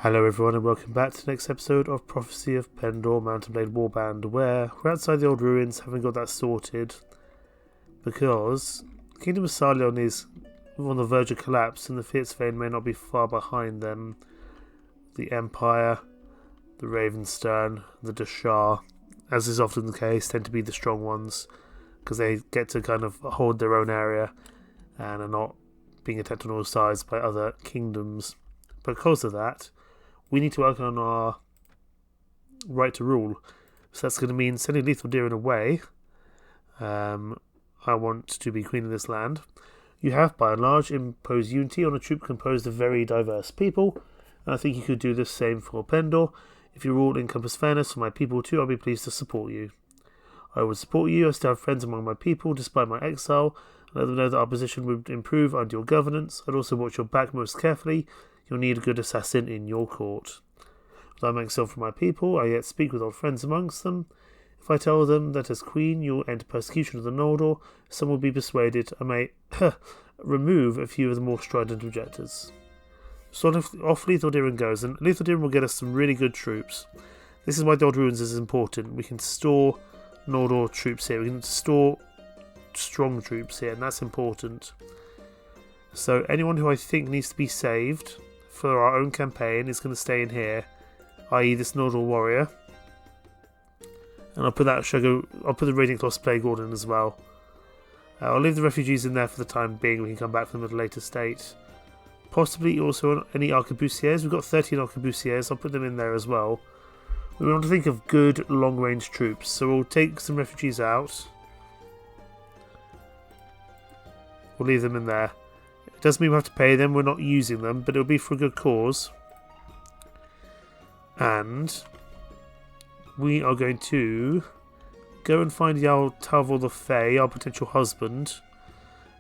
Hello everyone and welcome back to the next episode of Prophecy of Pendor Mountain Blade Warband, where we're outside the old ruins, having got that sorted, because the Kingdom of Sarleon is on the verge of collapse and the Fierdsvain may not be far behind them. The Empire, the Ravenstern, the Dashar, as is often the case, tend to be the strong ones, because they get to kind of hold their own area and are not being attacked on all sides by other kingdoms. But because of that, we need to work on our right to rule. So that's going to mean sending Lethal Deeren away. I want to be queen of this land. You have, by and large, imposed unity on a troop composed of very diverse people. And I think you could do the same for Pendor. If your rule encompass fairness for my people too, I'll be pleased to support you. I would support you. I still have friends among my people, despite my exile. Let them know that our position would improve under your governance. I'd also watch your back most carefully. You'll need a good assassin in your court. As I make self from my people, I yet speak with old friends amongst them. If I tell them that as queen you'll enter persecution of the Noldor, some will be persuaded I may remove a few of the more strident objectors. So off Lethal Deeren goes, and Lethal Deeren will get us some really good troops. This is why the Old Ruins is important. We can store Noldor troops here. We can store strong troops here, and that's important. So anyone who I think needs to be saved for our own campaign is going to stay in here, i.e. this Noldor warrior. And I'll put the Radiant Cross Plague Warden in as well. I'll leave the refugees in there for the time being. We can come back for them at a later state. Possibly also any arquebusiers. We've got 13 arquebusiers. I'll put them in there as well. We want to think of good long-range troops. So we'll take some refugees out. We'll leave them in there. It doesn't mean we have to pay them, we're not using them, but it'll be for a good cause. And we are going to go and find Jarl Talvor The Fey, our potential husband,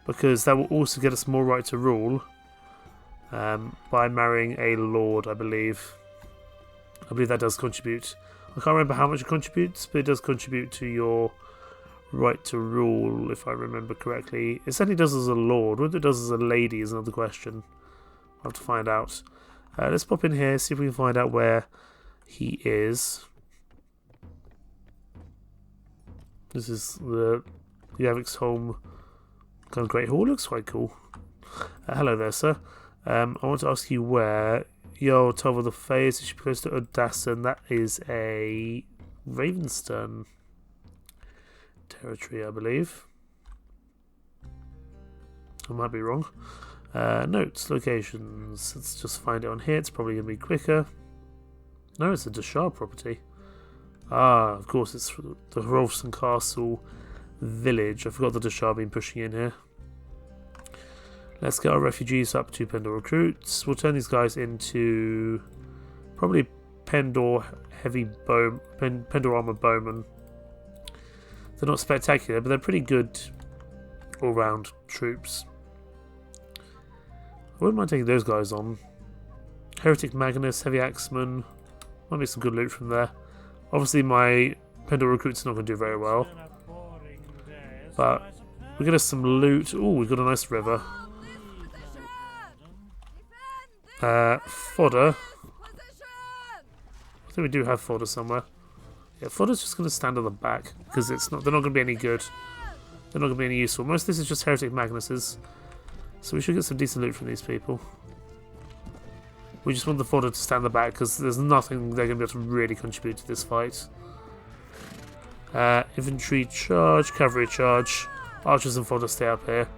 because that will also get us more right to rule by marrying a lord, I believe. I believe that does contribute. I can't remember how much it contributes, but it does contribute to your right to rule, if I remember correctly. It certainly does as a lord. Whether it does as a lady is another question. I'll have to find out. Let's pop in here, see if we can find out where he is. This is the Yavik's home kind of Great Hall. Looks quite cool. Hello there, sir. I want to ask you where Jarl Talvor The Fey is. It should be close to Odasson. That is a Ravenstern territory, I believe. I might be wrong. Notes, locations. Let's just find it on here. It's probably going to be quicker. No, it's a Dashar property. Ah, of course, it's the Rolfson Castle village. I forgot the Dashar been pushing in here. Let's get our refugees up to Pendor recruits. We'll turn these guys into probably Pendor Pendor armor bowmen. They're not spectacular, but they're pretty good all-round troops. I wouldn't mind taking those guys on. Heretic Magnus, Heavy Axeman. Might be some good loot from there. Obviously, my Pendor recruits are not going to do very well. But we get us some loot. Ooh, we've got a nice river. Fodder. I think we do have fodder somewhere. Yeah, fodder's just going to stand on the back because they're not going to be any good. They're not going to be any useful. Most of this is just Heretic Magnus's. So we should get some decent loot from these people. We just want the fodder to stand on the back because there's nothing they're going to be able to really contribute to this fight. Infantry charge, cavalry charge. Archers and fodder stay up here.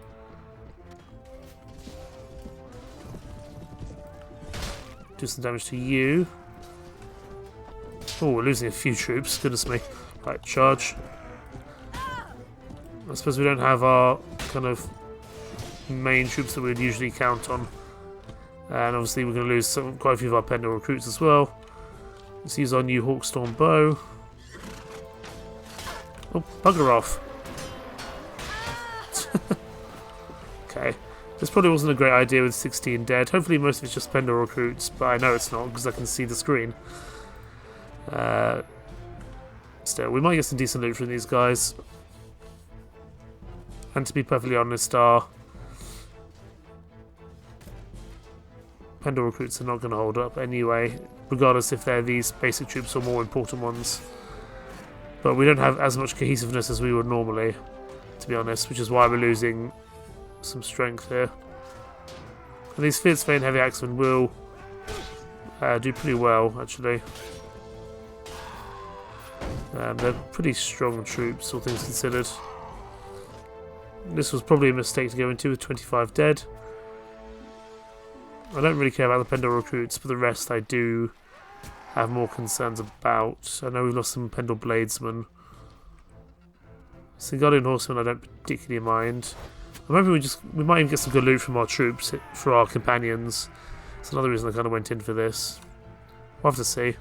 Do some damage to you. Oh, we're losing a few troops. Goodness me. Right, charge. I suppose we don't have our kind of main troops that we'd usually count on. And obviously we're going to lose quite a few of our Pendor recruits as well. Let's use our new Hawkstorm bow. Oh, bugger off. Okay. This probably wasn't a great idea with 16 dead. Hopefully most of it's just Pendor recruits, but I know it's not because I can see the screen. Still, we might get some decent loot from these guys. And to be perfectly honest, our Pendor recruits are not going to hold up anyway, regardless if they're these basic troops or more important ones. But we don't have as much cohesiveness as we would normally, to be honest, which is why we're losing some strength here. And these Fierdsvain heavy axemen will do pretty well, actually. They're pretty strong troops, all things considered. This was probably a mistake to go into with 25 dead. I don't really care about the Pendor recruits, but the rest I do have more concerns about. I know we've lost some Pendor bladesmen. Singardian horsemen I don't particularly mind. I'm hoping we might even get some good loot from our troops for our companions. That's another reason I kind of went in for this. We'll have to see.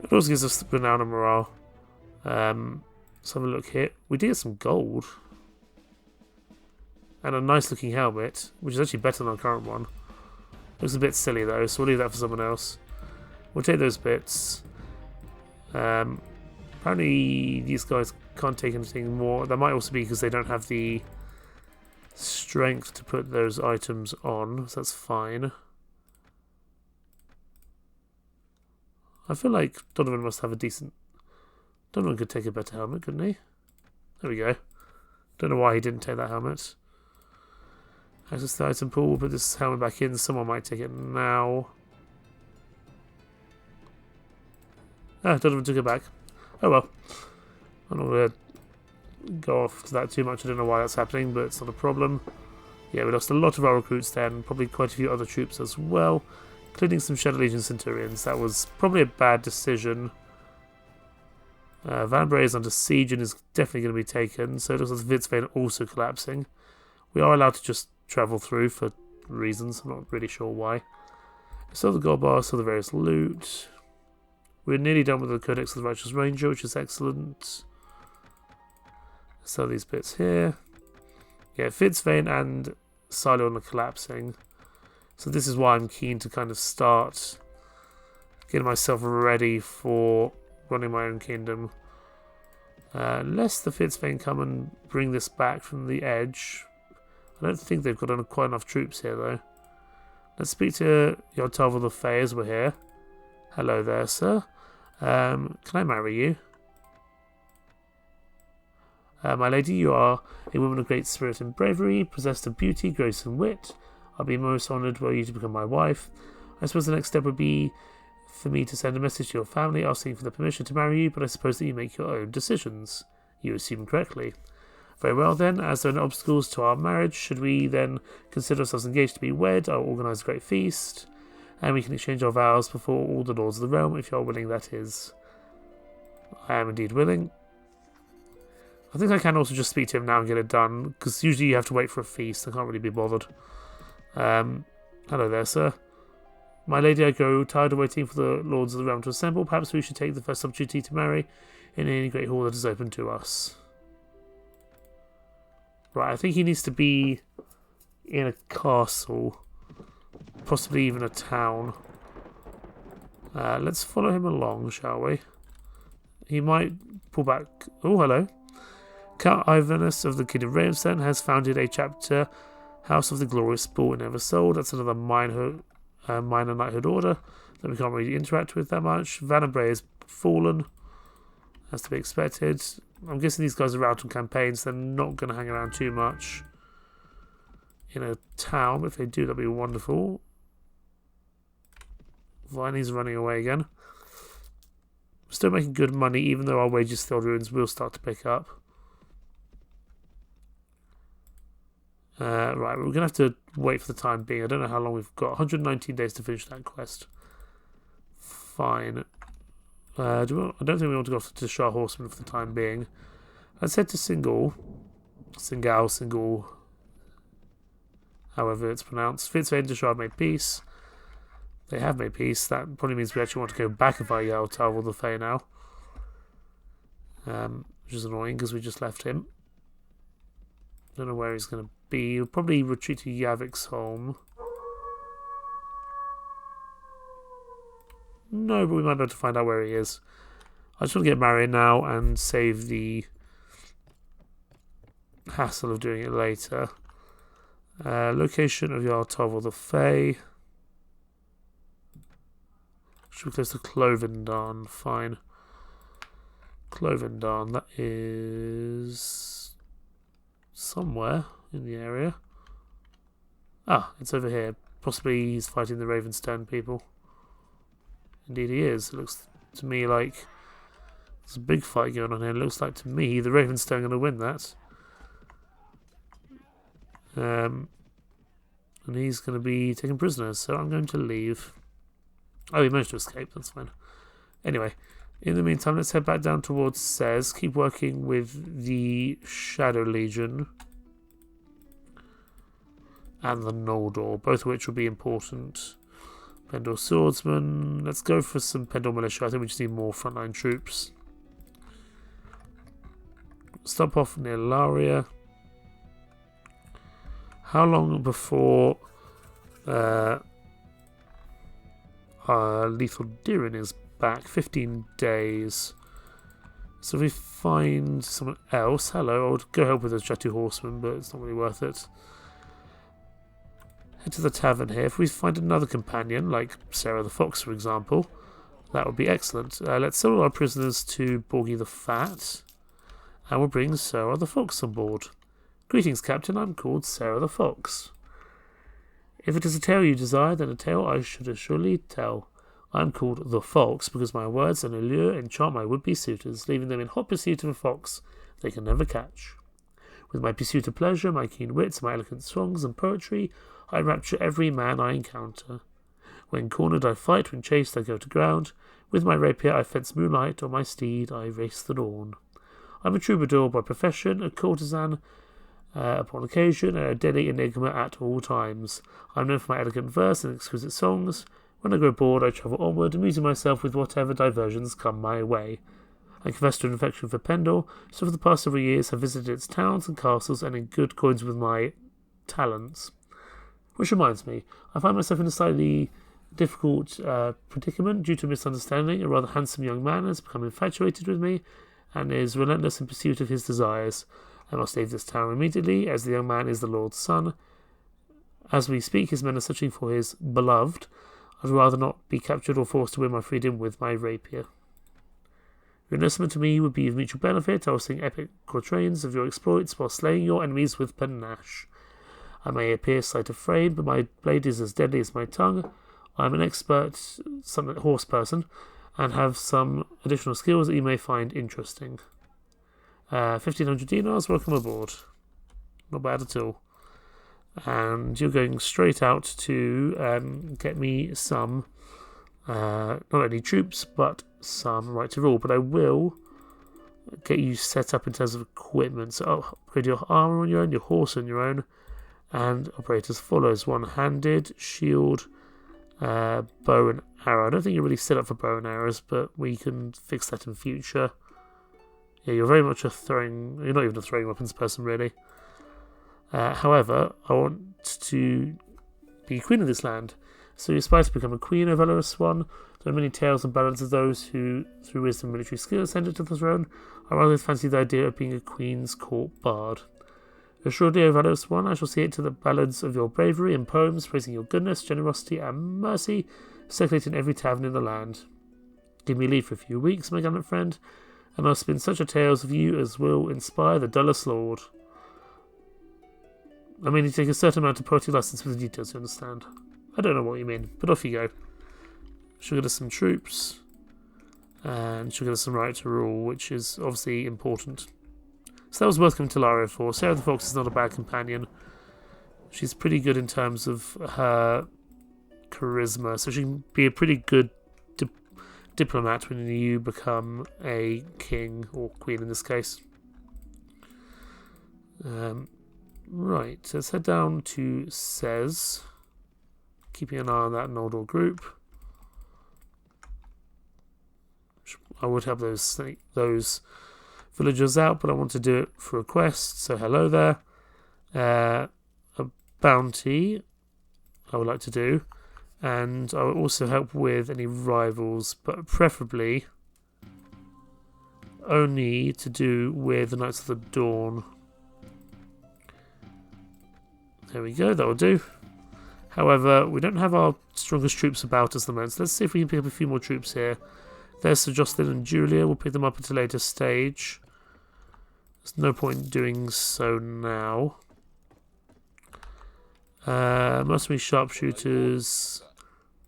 It also gives us renown and morale. Let's have a look here. We did get some gold. And a nice looking helmet, which is actually better than our current one. Looks a bit silly though, so we'll leave that for someone else. We'll take those bits. Apparently these guys can't take anything more. That might also be because they don't have the strength to put those items on, so that's fine. I feel like Donovan must have a decent... Donovan could take a better helmet, couldn't he? There we go. Don't know why he didn't take that helmet. Access the item pool, we'll put this helmet back in. Someone might take it now. Ah, Donovan took it back. Oh well. I'm not going to go off to that too much. I don't know why that's happening, but it's not a problem. Yeah, we lost a lot of our recruits then, probably quite a few other troops as well, including some Shadow Legion Centurions. That was probably a bad decision. Van Bray is under siege and is definitely going to be taken, so it looks like Fierdsvain also collapsing. We are allowed to just travel through for reasons, I'm not really sure why. So the gold bar, so the various loot. We're nearly done with the Codex of the Righteous Ranger, which is excellent. So these bits here. Yeah, Fierdsvain and Cylon are collapsing. So this is why I'm keen to kind of start getting myself ready for running my own kingdom. Unless the Fierdsvain come and bring this back from the edge. I don't think they've got quite enough troops here though. Let's speak to Jarl Talvor The Fey as we're here. Hello there, sir. Can I marry you? My lady, you are a woman of great spirit and bravery, possessed of beauty, grace and wit. I'll be most honoured were you to become my wife. I suppose the next step would be for me to send a message to your family asking for the permission to marry you, but I suppose that you make your own decisions. You assume correctly. Very well then, as there are no obstacles to our marriage, should we then consider ourselves engaged to be wed, I'll organise a great feast, and we can exchange our vows before all the lords of the realm, if you are willing, that is. I am indeed willing. I think I can also just speak to him now and get it done, because usually you have to wait for a feast, I can't really be bothered. Hello there, sir. My lady, I grow tired of waiting for the lords of the realm to assemble. Perhaps we should take the first opportunity to marry in any great hall that is open to us. Right, I think he needs to be in a castle, possibly even a town. Let's follow him along, shall we? He might pull back. Oh, hello. Count Ivanus of the Kingdom of Ravenstone has founded a chapter House of the Glorious Bull in Eversold. That's another minor knighthood order that we can't really interact with that much. Van Bray has fallen, as to be expected. I'm guessing these guys are out on campaigns. They're not going to hang around too much in a town. But if they do, that'd be wonderful. Viney's running away again. We're still making good money, even though our wages still ruins will start to pick up. Right, we're going to have to wait for the time being. I don't know how long we've got. 119 days to finish that quest. Fine. I don't think we want to go to Shah Horseman for the time being. Let's head to Singal, however it's pronounced. Fierdsvain and Shah made peace. They have made peace. That probably means we actually want to go back and fight Jarl Talvor The Fey now. Which is annoying because we just left him. Don't know where he's going to be. He'll probably retreat to Yavik's home. No, but we might be able to find out where he is. I just want to get married now and save the hassle of doing it later. Location of Jarl Talvor The Fey. Should be close to Clovendarn. Fine. Clovendarn, that is somewhere in the area. Ah, it's over here. Possibly he's fighting the Ravenstone people. Indeed he is. It looks to me like there's a big fight going on here. It looks like to me the Ravenstone are going to win that. And he's going to be taken prisoners, so I'm going to leave. Oh, he managed to escape, that's fine. Anyway, in the meantime, let's head back down towards Sez. Keep working with the Shadow Legion and the Noldor, both of which will be important. Pendor Swordsman. Let's go for some Pendor Militia. I think we just need more frontline troops. Stop off near Laria. How long before Lethal Dirin is back? 15 days. So if we find someone else, hello, I would go help with those Jatu Horsemen, but it's not really worth it. Head to the tavern here. If we find another companion, like Sarah the Fox, for example, that would be excellent. Let's sell all our prisoners to Borgi the Fat, and we'll bring Sarah the Fox on board. Greetings, Captain. I'm called Sarah the Fox. If it is a tale you desire, then a tale I should assuredly tell. I am called the Fox because my words and allure enchant my would-be suitors, leaving them in hot pursuit of a fox they can never catch. With my pursuit of pleasure, my keen wits, my eloquent songs and poetry, I rapture every man I encounter. When cornered I fight, when chased I go to ground. With my rapier I fence moonlight, on my steed I race the dawn. I'm a troubadour by profession, a courtesan upon occasion, and a deadly enigma at all times. I'm known for my elegant verse and exquisite songs. When I grow bored I travel onward, amusing myself with whatever diversions come my way. I confess to an affection for Pendor, so for the past several years have visited its towns and castles and in good coins with my talents. Which reminds me, I find myself in a slightly difficult predicament due to misunderstanding. A rather handsome young man has become infatuated with me and is relentless in pursuit of his desires. I must leave this town immediately, as the young man is the Lord's son. As we speak, his men are searching for his beloved. I'd rather not be captured or forced to win my freedom with my rapier. Your enlistment to me would be of mutual benefit. I will sing epic quatrains of your exploits while slaying your enemies with panache. I may appear slight of frame, but my blade is as deadly as my tongue. I am an expert horse person and have some additional skills that you may find interesting. 1,500 dinars, welcome aboard. Not bad at all. And you're going straight out to get me some, not only troops, but some right to rule. But I will get you set up in terms of equipment. So I'll upgrade your armour on your own, your horse on your own, and operate as follows: one-handed, shield, bow and arrow. I don't think you're really set up for bow and arrows, but we can fix that in future. Yeah, you're very much you're not even a throwing weapons person, really. However, I want to be queen of this land. So you aspire to become a queen, O valorous swan. There are many tales and ballads of those who, through wisdom and military skill, ascended to the throne. I rather fancy the idea of being a queen's court bard. Assuredly, O valorous one, I shall see it to the ballads of your bravery and poems praising your goodness, generosity, and mercy, circulated in every tavern in the land. Give me leave for a few weeks, my gallant friend, and I'll spin such a tales of you as will inspire the dullest lord. I mean, you take a certain amount of poetry license with the details, you understand? I don't know what you mean, but off you go. She'll get us some troops, and she'll get us some right to rule, which is obviously important. So that was worth coming to Laria for. Sarah the Fox is not a bad companion. She's pretty good in terms of her charisma, so she can be a pretty good diplomat when you become a king, or queen in this case. Right, so let's head down to Sez, keeping an eye on that Noldor group. I would have those villagers out, but I want to do it for a quest, so hello there. A bounty I would like to do, and I will also help with any rivals, but preferably only to do with the Knights of the Dawn. There we go, that will do. However, we don't have our strongest troops about us at the moment, so let's see if we can pick up a few more troops here. There's Sir Jocelyn and Julia. We'll pick them up at a later stage. There's no point doing so now. Mercenary sharpshooters.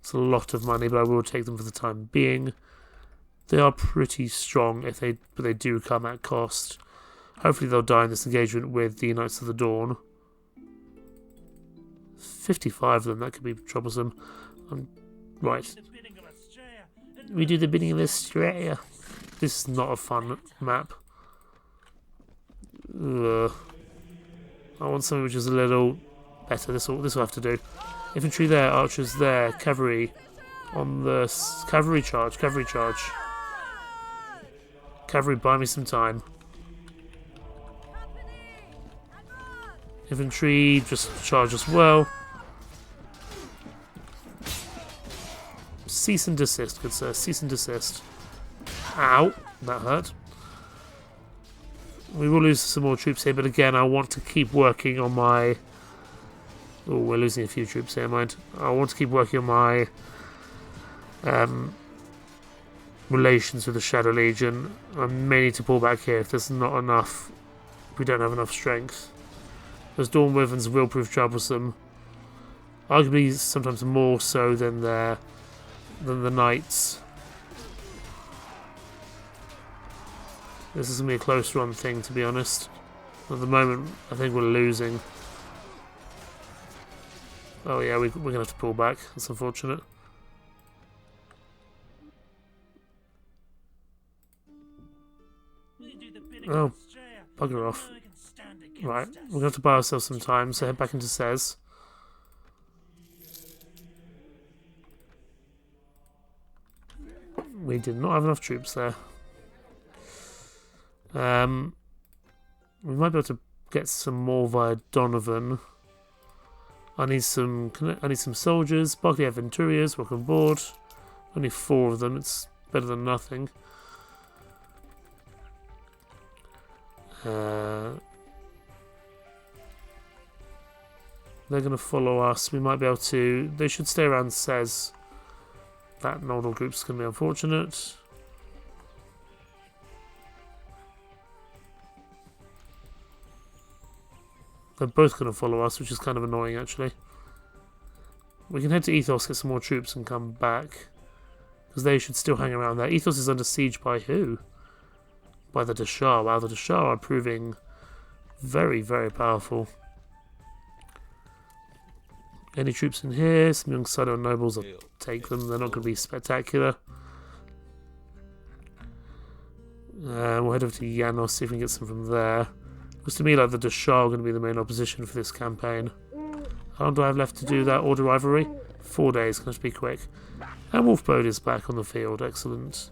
It's a lot of money, but I will take them for the time being. They are pretty strong, but they do come at cost. Hopefully they'll die in this engagement with the Knights of the Dawn. 55 of them, that could be troublesome. Right. We do the bidding of Australia. This is not a fun map. I want something which is a little better. This will have to do. Infantry there, archers there, cavalry on the cavalry charge. Cavalry, buy me some time. Infantry, just charge as well. Cease and desist, good sir. Cease and desist. Ow, that hurt. We will lose some more troops here, but again, I want to keep working on my... Oh, we're losing a few troops here, mind. I want to keep working on my relations with the Shadow Legion. I may need to pull back here if there's not enough. If we don't have enough strength. Those Dawn Wyverns will prove troublesome. Arguably, sometimes more so than the Knights. This is going to be a close run thing, to be honest. At the moment, I think we're losing. Oh yeah, we're going to have to pull back. That's unfortunate. Oh, bugger off. Right, we're going to have to buy ourselves some time, so head back into Sez. We did not have enough troops there. We might be able to get some more via Donovan. I need some soldiers. Barclay Aventuriers, welcome aboard. Only 4 of them. It's better than nothing. They're going to follow us. We might be able to... They should stay around Sez. That nodal group's going to be unfortunate. They're both going to follow us, which is kind of annoying, actually. We can head to Ethos, get some more troops, and come back. Because they should still hang around there. Ethos is under siege by who? By the Dashar. Wow, the Dashar are proving very, very powerful. Any troops in here? Some young Sidon nobles, I'll take them. They're not going to be spectacular. We'll head over to Janos, see if we can get some from there. Looks to me like the Dashar are going to be the main opposition for this campaign. How long do I have left to do that order rivalry? 4 days, going to be quick. And Wolfbode is back on the field, excellent.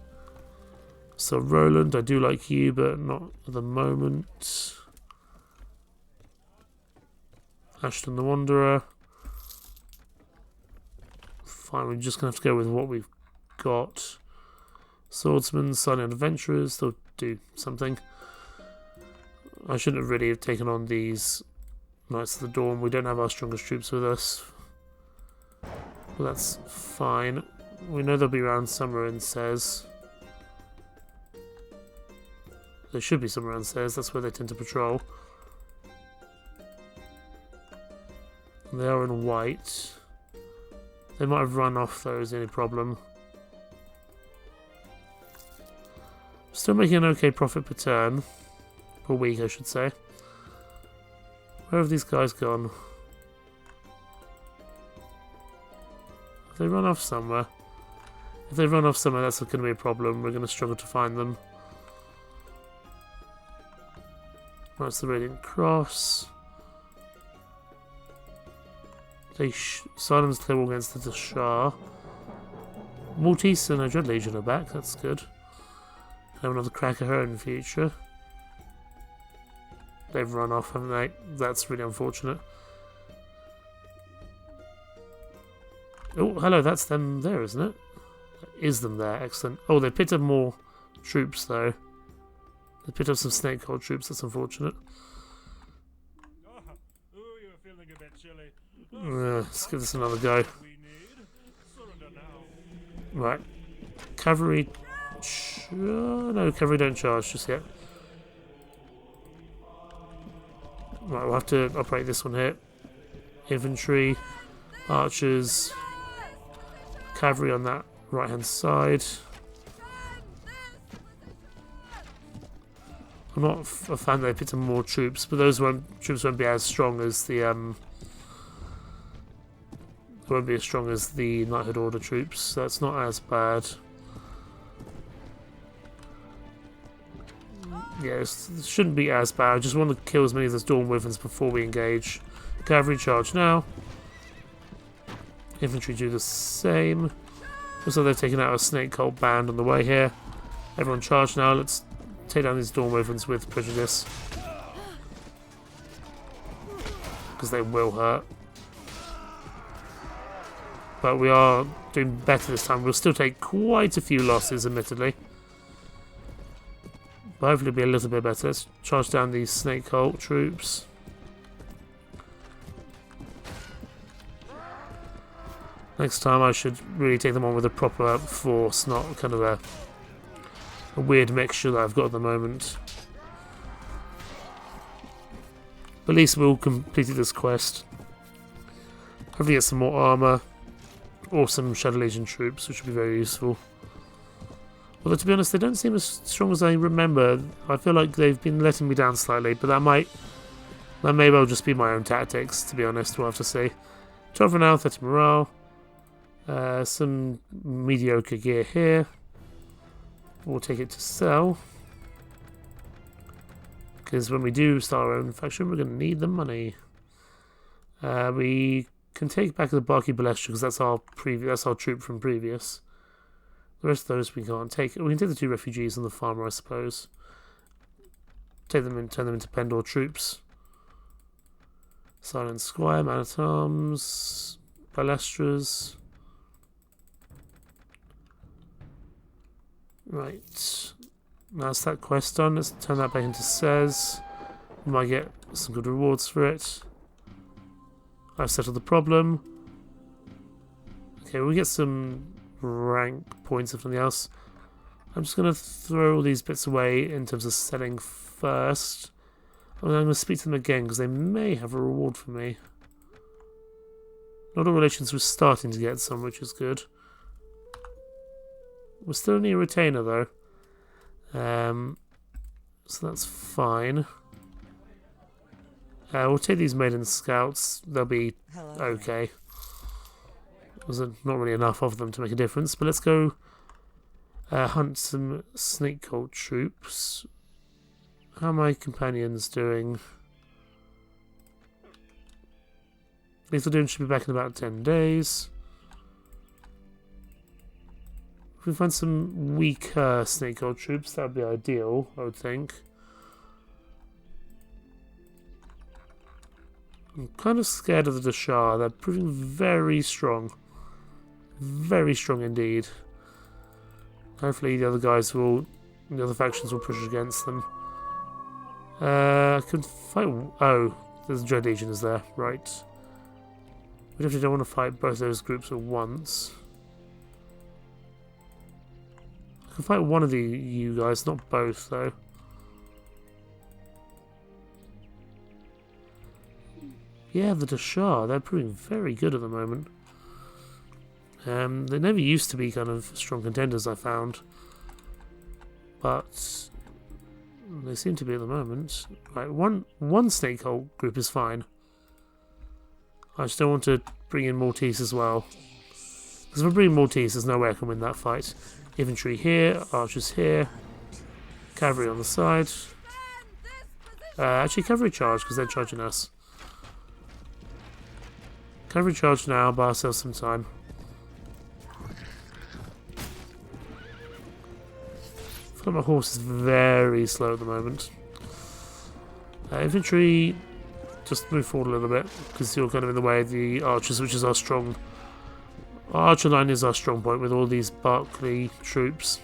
So Roland, I do like you, but not at the moment. Ashton the Wanderer. Fine, we're just going to have to go with what we've got. Swordsman, Silent Adventurers, they'll do something. I shouldn't have really taken on these Knights of the Dawn. We don't have our strongest troops with us. But that's fine. We know they'll be around somewhere in Sez. They should be somewhere around Sez. That's where they tend to patrol. They are in white. They might have run off though, is the only problem. Still making an okay profit per turn. Per week, I should say. Where have these guys gone? Have they run off somewhere? If they run off somewhere, that's going to be a problem. We're going to struggle to find them. That's the Radiant Cross. Simon's clear against the Dashar. Maltese and a Dread Legion are back, that's good. Have another crack at her in the future. They've run off, haven't they? That's really unfortunate. Oh, hello, that's them there, isn't it? That is them there, excellent. Oh, they picked up more troops, though. They picked up some Snakehold troops, that's unfortunate. Oh, you're feeling a bit chilly. Let's give this another go. Right. Cavalry... no, cavalry don't charge just yet. Right, we'll have to operate this one here. Infantry, archers, cavalry on that right-hand side. I'm not a fan they picked some more troops, but those troops won't be as strong as the won't be as strong as the Knighthood Order troops, so that's not as bad. Yeah, it shouldn't be as bad. I just want to kill as many of those Dawn Wyverns before we engage. Cavalry charge now. Infantry do the same. Looks like they've taken out a Snake Cult band on the way here. Everyone charge now. Let's take down these Dawn Wyverns with prejudice. Because they will hurt. But we are doing better this time. We'll still take quite a few losses, admittedly. But hopefully it'll be a little bit better. Let's charge down these Snake Cult troops. Next time I should really take them on with a proper force, not kind of a weird mixture that I've got at the moment. But at least we'll complete this quest. Hopefully get some more armour. Or some Shadow Legion troops, which would be very useful. Although, to be honest, they don't seem as strong as I remember. I feel like they've been letting me down slightly, but that may well just be my own tactics, to be honest. We'll have to see. 12 renown, 30 morale. Some mediocre gear here. We'll take it to sell. Because when we do start our own faction, we're going to need the money. We can take back the Barky Balestra because that's our troop from previous. The rest of those we can't take. We can take the 2 refugees and the farmer, I suppose. Take them and turn them into Pendor troops. Silent Squire, Man at Arms, Balestras. Right. That's that quest done. Let's turn that back into Says. We might get some good rewards for it. I've settled the problem. Okay, we get some rank points if nothing else. I'm just going to throw all these bits away in terms of selling first. And I'm going to speak to them again because they may have a reward for me. Not all relations we're starting to get some, which is good. We're still only a retainer though. So that's fine. We'll take these maiden scouts. They'll be okay. There's not really enough of them to make a difference. But let's go hunt some Snake Cult troops. How are my companions doing? Lethal Doom should be back in about 10 days. If we find some weaker Snake Cult troops, that would be ideal, I would think. I'm kind of scared of the Dashar. They're proving very strong. Very strong indeed. Hopefully the other factions will push against them. I could fight... Oh, there's Dread Legion is there. Right. We definitely don't want to fight both those groups at once. I can fight one of you guys, not both though. Yeah, the Dashar, they're proving very good at the moment. They never used to be kind of strong contenders, I found. But they seem to be at the moment. Right, one Snake Cult group is fine. I just don't want to bring in Maltese as well. Because if I bring in Maltese, there's no way I can win that fight. Infantry here, archers here. Cavalry on the side. Actually, cavalry charge, because they're charging us. Cavalry charge now, buy ourselves some time. I feel like my horse is very slow at the moment. Infantry, just move forward a little bit, because you're kind of in the way of the archers, which is our strong... Our archer line is our strong point with all these Barclay troops.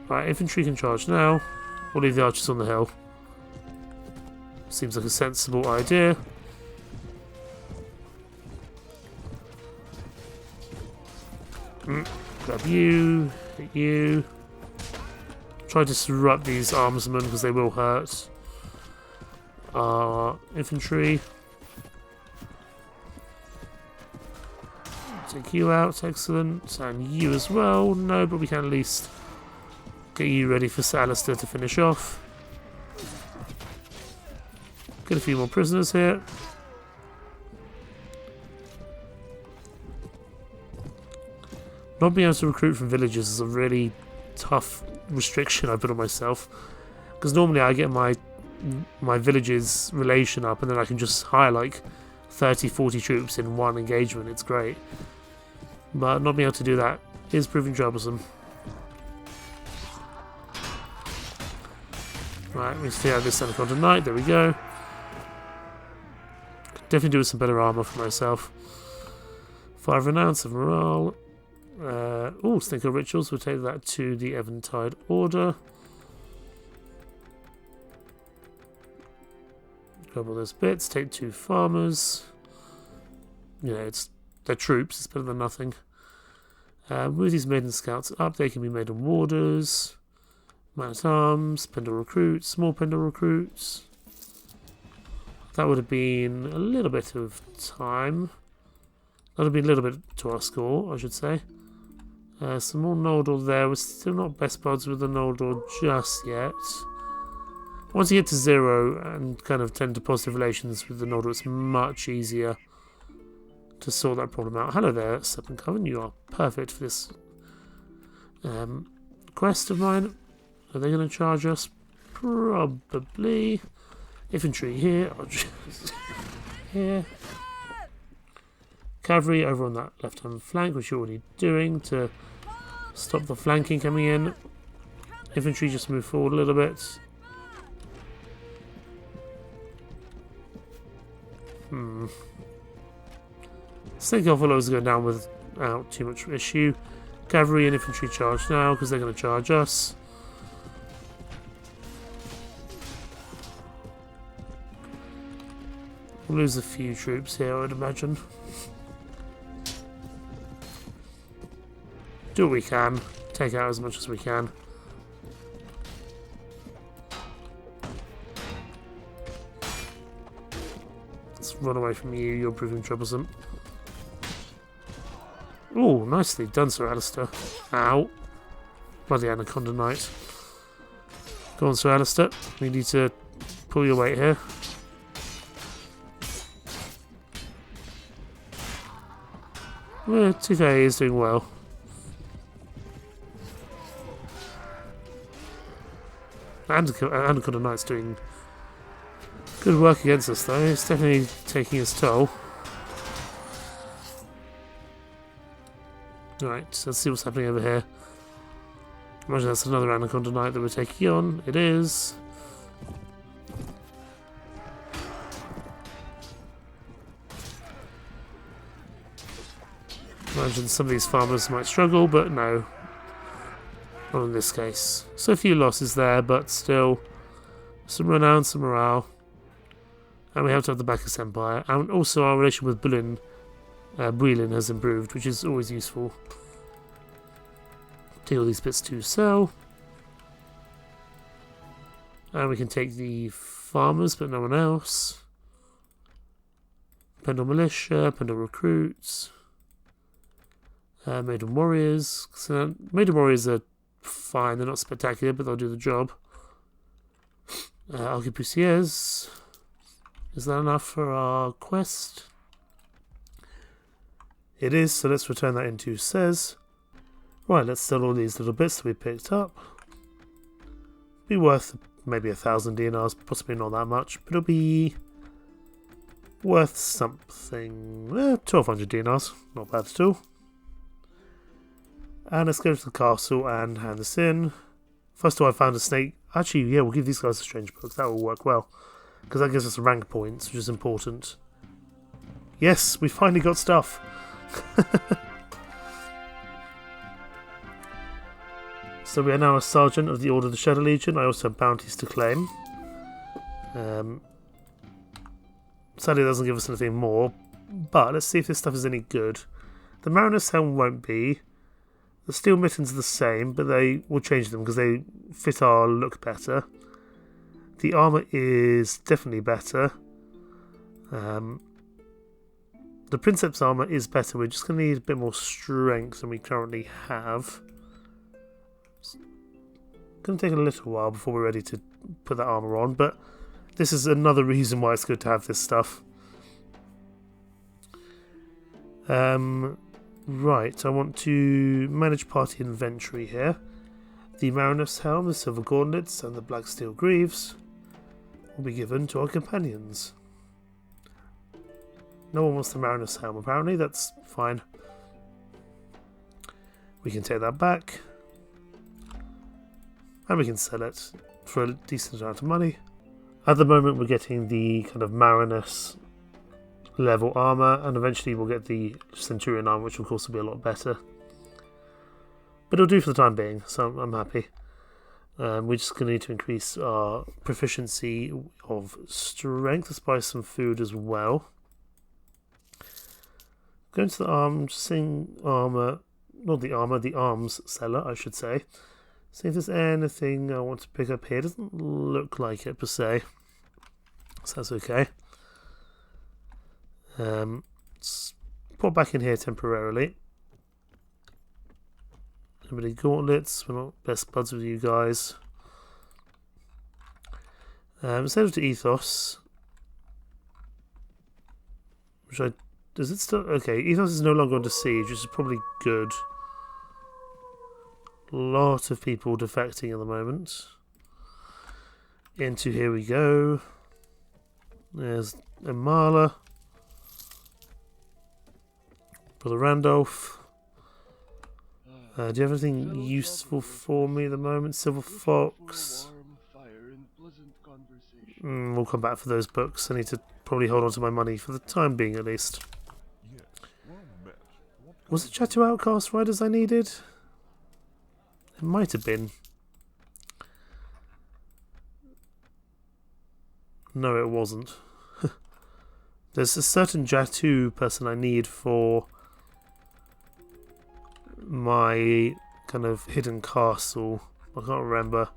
Right, infantry can charge now. We'll leave the archers on the hill. Seems like a sensible idea. Grab you, hit you. Try to disrupt these armsmen because they will hurt our infantry. Take you out, excellent. And you as well. No, but we can at least get you ready for Sir Alistair to finish off. Get a few more prisoners here. Not being able to recruit from villages is a really tough restriction I put on myself. Because normally I get my village's relation up and then I can just hire like 30-40 troops in one engagement. It's great. But not being able to do that is proving troublesome. Right, we see how this Senecon tonight. There we go. Definitely do with some better armour for myself. 5 renown, 7 morale. Stinker rituals. We'll take that to the Eventide Order. Grab all those bits. Take 2 farmers. Yeah, they're troops. It's better than nothing. Move these maiden scouts up. They can be maiden warders. Man at arms. Pendor recruits. Small Pendor recruits. That would have been a little bit of time. That would have been a little bit to our score, I should say. Some more Noldor there. We're still not best buds with the Noldor just yet. Once you get to 0 and kind of tend to positive relations with the Noldor, it's much easier to sort that problem out. Hello there, Serpent Coven. You are perfect for this quest of mine. Are they going to charge us? Probably. Infantry here. Here. Cavalry over on that left-hand flank, which you're already doing to stop the flanking coming in. Infantry just move forward a little bit. Snake Follows going down without too much issue. Cavalry and infantry charge now because they're going to charge us. We'll lose a few troops here, I would imagine. Do what we can. Take out as much as we can. Let's run away from you. You're proving troublesome. Oh, nicely done, Sir Alistair. Ow. Bloody Anaconda Knight. Go on, Sir Alistair. We need to pull your weight here. Well, to be fair, he is doing well. Anaconda Knight's doing good work against us, though. It's definitely taking its toll. Right, so let's see what's happening over here. Imagine that's another Anaconda Knight that we're taking on. It is. Imagine some of these farmers might struggle, but no. Not in this case. So a few losses there, but still some renown, some morale. And we have to have the Bacchus Empire. And also our relation with Bwelin has improved, which is always useful. Take all these bits to sell. And we can take the farmers, but no one else. Pendor Militia, Pendor Recruits. Maiden Warriors. So Maiden Warriors are fine, they're not spectacular, but they'll do the job. Arquebusiers. Is that enough for our quest? It is, so let's return that into says. Right, let's sell all these little bits that we picked up. Be worth maybe 1,000 dinars, possibly not that much, but it'll be worth something. 1,200 dinars, not bad at all. And let's go to the castle and hand this in. First of all, I found a snake. Actually, yeah, we'll give these guys a strange book. That will work well. Because that gives us rank points, which is important. Yes, we finally got stuff. So we are now a sergeant of the Order of the Shadow Legion. I also have bounties to claim. Sadly, it doesn't give us anything more. But let's see if this stuff is any good. The Mariner's Helm won't be. The steel mittens are the same, but they will change them because they fit our look better. The armour is definitely better. The Princeps armour is better. We're just going to need a bit more strength than we currently have. It's going to take a little while before we're ready to put that armour on, but this is another reason why it's good to have this stuff. Right, I want to manage party inventory here. The Marinus helm, the silver gauntlets, and the black steel greaves will be given to our companions. No one wants the Marinus helm, apparently. That's fine. We can take that back. And we can sell it for a decent amount of money. At the moment, we're getting the kind of Marinus level armour, and eventually we'll get the Centurion armour, which of course will be a lot better. But it'll do for the time being, so I'm happy. We're just going to need to increase our proficiency of strength. Let's buy some food as well. Going to the arms seller, I should say. See if there's anything I want to pick up here. It doesn't look like it per se, so that's okay. Let's pop back in here temporarily. Nobody gauntlets, we're not best buds with you guys. Let's head over to Ethos. Does it still? Okay, Ethos is no longer under siege, which is probably good. A lot of people defecting at the moment. Into here we go. There's Amala. Brother Randolph. Do you have anything useful for me at the moment? Silver Fox. We'll come back for those books. I need to probably hold on to my money for the time being at least. Was it Chateau Outcast Riders I needed? It might have been. No, it wasn't. There's a certain Jatu person I need for my kind of hidden castle. I can't remember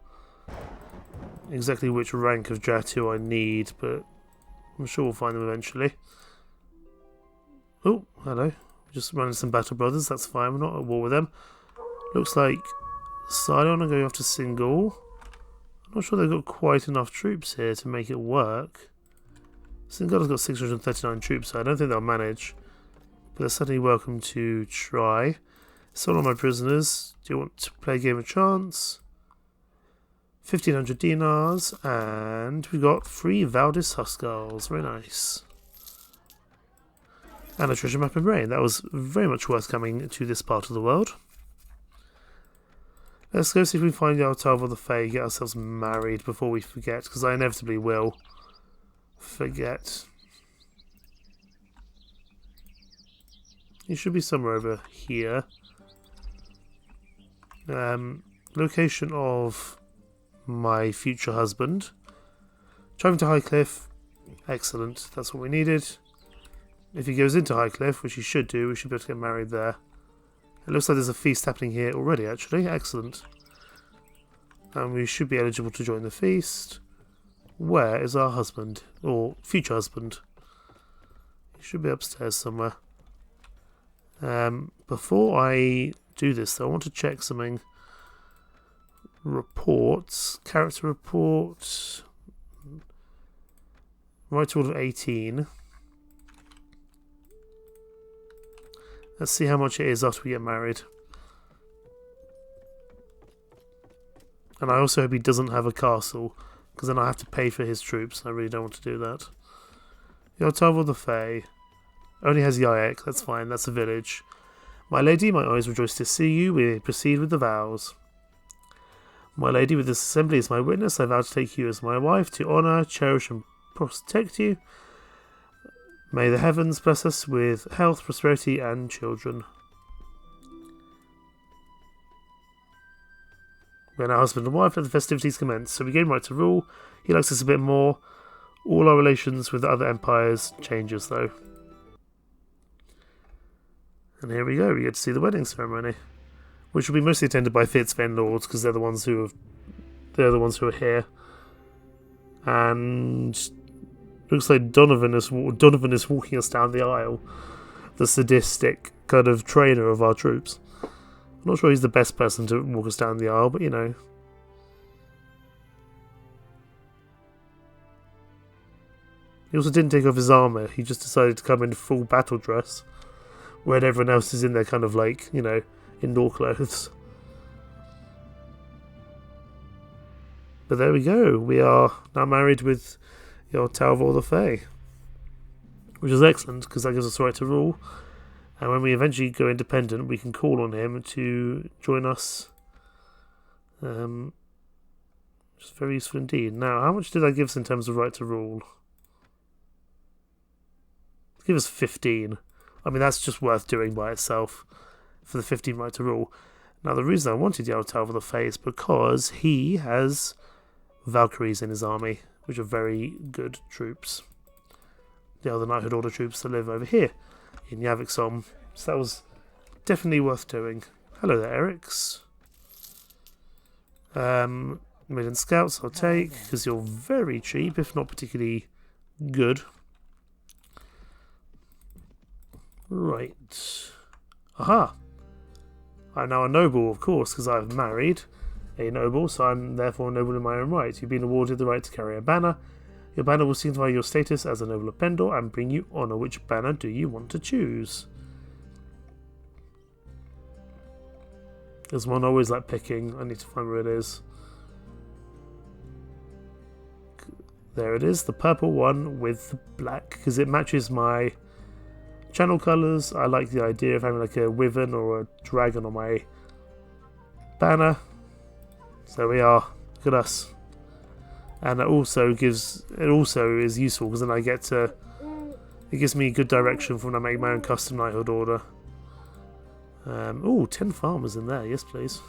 exactly which rank of Jatu I need, but I'm sure we'll find them eventually. Oh, hello. Just running some Battle Brothers, that's fine, we're not at war with them. Looks like Sidon are going after Single. I'm not sure they've got quite enough troops here to make it work. Single has got 639 troops, so I don't think they'll manage. But they're certainly welcome to try. Sold on my prisoners. Do you want to play a game of chance? 1500 dinars, and we got 3 Valdis Huskarls. Very nice. And a treasure map in Rain. That was very much worth coming to this part of the world. Let's go see if we can find Jarl Talvor The Fey, get ourselves married before we forget, because I inevitably will forget. He should be somewhere over here. Location of my future husband. Driving to Highcliffe. Excellent. That's what we needed. If he goes into Highcliffe, which he should do, we should be able to get married there. It looks like there's a feast happening here already, actually. Excellent. And we should be eligible to join the feast. Where is our husband? Or future husband? He should be upstairs somewhere. Before I do this, though, I want to check something. Reports. Character report. Right to order 18. Let's see how much it is after we get married. And I also hope he doesn't have a castle, because then I have to pay for his troops, and I really don't want to do that. Jarl Talvor The Fey. Only has Yayek, that's fine, that's a village. My lady, my eyes rejoice to see you, we proceed with the vows. My lady, with this assembly as my witness, I vow to take you as my wife, to honour, cherish and protect you. May the heavens bless us with health, prosperity and children. We're now husband and wife, let the festivities commence. So we gain right to rule. He likes us a bit more. All our relations with the other empires changes though. And here we go, we get to see the wedding ceremony. which will be mostly attended by Fierdsvain lords because they're the ones who are here. And looks like Donovan is walking us down the aisle, the sadistic kind of trainer of our troops. I'm not sure he's the best person to walk us down the aisle, but you know. He also didn't take off his armour, he just decided to come in full battle dress, when everyone else is in their kind of like, you know, indoor clothes. But there we go, we are now married with Jarl Talvor The Fey, which is excellent because that gives us the right to rule, and when we eventually go independent we can call on him to join us, which is very useful indeed. Now, how much did that give us in terms of right to rule? Give us 15. I mean, that's just worth doing by itself for the 15 right to rule. Now, the reason I wanted Jarl Talvor The Fey is because he has Valkyries in his army, which are very good troops. They are the Knighthood Order troops that live over here in Yaviksom. So that was definitely worth doing. Hello there, Eric's. Million Scouts I'll take, because you're very cheap, if not particularly good. Right. Aha! I'm now a noble, of course, because I've married a noble, so I'm therefore a noble in my own right. You've been awarded the right to carry a banner. Your banner will signify your status as a noble of Pendor and bring you honour. Which banner do you want to choose? There's one I always like picking. I need to find where it is. There it is, the purple one with the black, because it matches my channel colours. I like the idea of having like a wyvern or a dragon on my banner. So there we are. Look at us. And it also is useful because then I get to, it gives me good direction for when I make my own custom knighthood order. 10 farmers in there. Yes, please.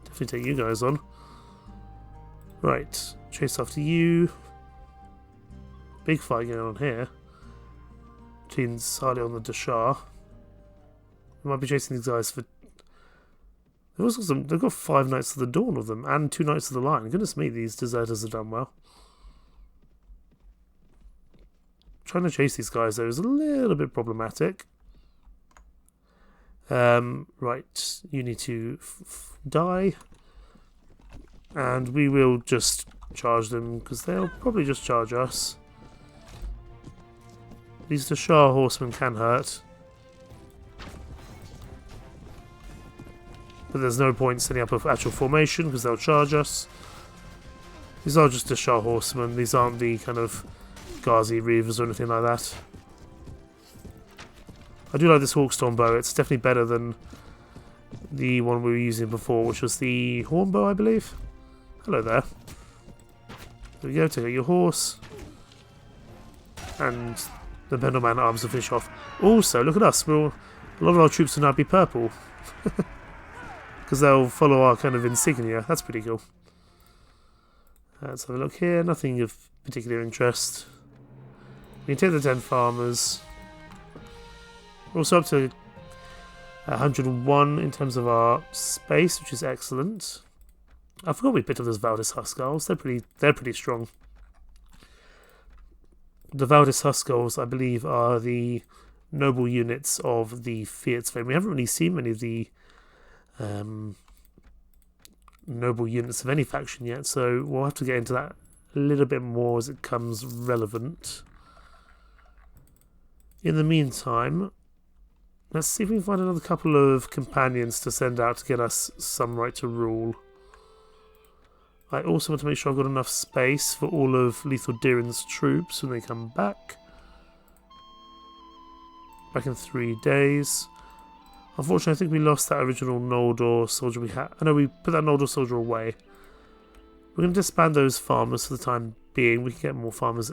Definitely take you guys on. Right, chase after you. Big fight going on here. Between Sardion and the Dashar. We might be chasing these guys for... They've got 5 Knights of the Dawn with them, and 2 Knights of the Lion. Goodness me, these deserters have done well. Trying to chase these guys, though, is a little bit problematic. Right, you need to die. And we will just charge them, because they'll probably just charge us. These Dashar horsemen can hurt. But there's no point setting up an actual formation because they'll charge us. These are just Dashar horsemen. These aren't the kind of Ghazi Reavers or anything like that. I do like this Hawkstorm bow. It's definitely better than the one we were using before, which was the Hornbow, I believe. Hello there. There we go. Take out your horse. And the Pendor Man arms will finish off. Also, look at us. A lot of our troops will now be purple. Because they'll follow our kind of insignia. That's pretty cool. Let's have a look here. Nothing of particular interest. We can take the 10 farmers. We're also up to 101 in terms of our space, which is excellent. I forgot we picked up those Valdis Huskarls. They're pretty strong. The Valdis Huskarls, I believe, are the noble units of the Fierdsvain. We haven't really seen many of the noble units of any faction yet, so we'll have to get into that a little bit more as it comes relevant. In the meantime, let's see if we can find another couple of companions to send out to get us some right to rule. I also want to make sure I've got enough space for all of Lethal Dirin's troops when they come back. Back in 3 days. Unfortunately, I think we lost that original Noldor soldier we had. I know we put that Noldor soldier away. We're going to disband those farmers for the time being. We can get more farmers.